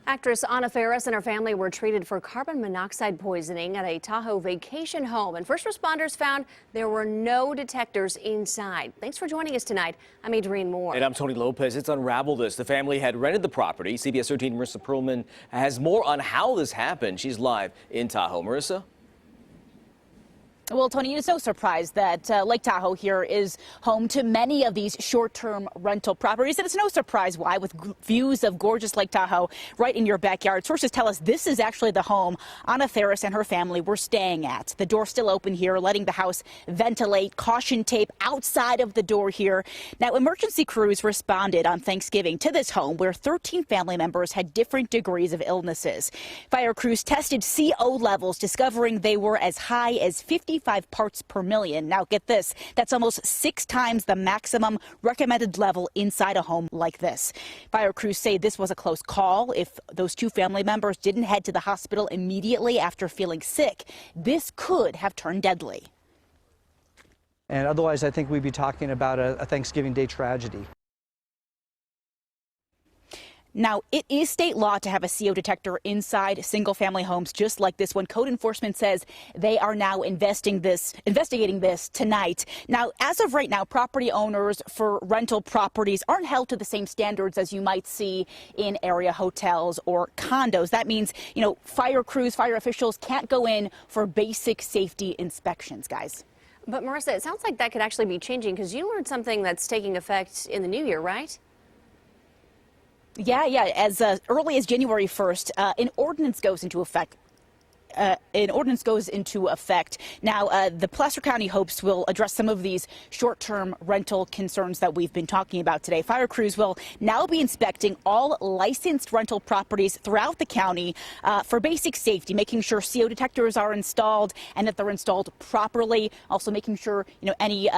Actress Anna Faris and her family were treated for carbon monoxide poisoning at a Tahoe vacation home, and first responders found there were no detectors inside. Thanks for joining us tonight. I'm Adrienne Moore. And I'm Tony Lopez. It's unraveled this. The family had rented the property. CBS 13 Marissa Perlman has more on how this happened. She's live in Tahoe. Marissa? Well, Tony, it's no surprise that Lake Tahoe here is home to many of these short-term rental properties. And it's no surprise why, with views of gorgeous Lake Tahoe right in your backyard. Sources tell us this is actually the home Anna Faris and her family were staying at. The door still open here, letting the house ventilate. Caution tape outside of the door here. Now, emergency crews responded on Thanksgiving to this home where 13 family members had different degrees of illnesses. Fire crews tested CO levels, discovering they were as high as 55 parts per million. Now get this, that's almost 6 times the maximum recommended level inside a home like this. Fire crews say this was a close call. If those 2 family members didn't head to the hospital immediately after feeling sick, this could have turned deadly. And otherwise, I think we'd be talking about a Thanksgiving Day tragedy. Now, it is state law to have a CO detector inside single-family homes just like this one. Code enforcement says they are now investigating this tonight. Now, as of right now, property owners for rental properties aren't held to the same standards as you might see in area hotels or condos. That means, fire crews, fire officials can't go in for basic safety inspections, guys. But Marissa, it sounds like that could actually be changing because you learned something that's taking effect in the new year, right? Yeah. As early as January 1st, an ordinance goes into effect. Now, the Placer County hopes will address some of these short-term rental concerns that we've been talking about today. Fire crews will now be inspecting all licensed rental properties throughout the county for basic safety, making sure CO detectors are installed and that they're installed properly. Also making sure, any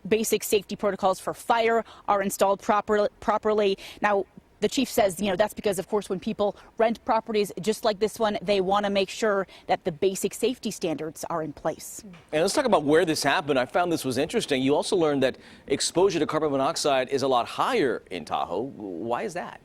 basic safety protocols for fire are installed properly. Now, the chief says, that's because, of course, when people rent properties just like this one, they want to make sure that the basic safety standards are in place. And let's talk about where this happened. I found this was interesting. You also learned that exposure to carbon monoxide is a lot higher in Tahoe. Why is that?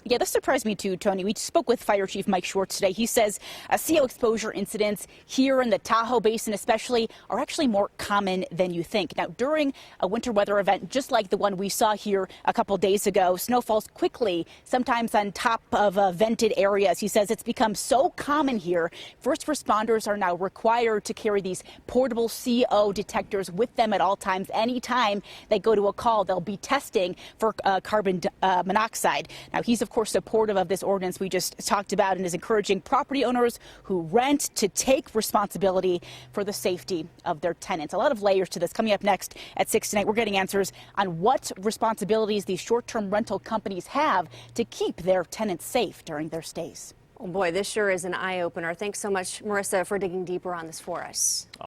Yeah, this surprised me too, Tony. We spoke with Fire Chief Mike Schwartz today. He says CO exposure incidents here in the Tahoe Basin especially are actually more common than you think. Now, during a winter weather event just like the one we saw here a couple days ago, snow falls quickly, sometimes on top of vented areas. He says it's become so common here, first responders are now required to carry these portable CO detectors with them at all times. Anytime they go to a call, they'll be testing for carbon monoxide. Now, he's, of course, supportive of this ordinance we just talked about and is encouraging property owners who rent to take responsibility for the safety of their tenants. A lot of layers to this. Coming up next at 6 tonight, we're getting answers on what responsibilities these short-term rental companies have to keep their tenants safe during their stays. Oh boy, this sure is an eye-opener. Thanks so much, Marissa, for digging deeper on this for us.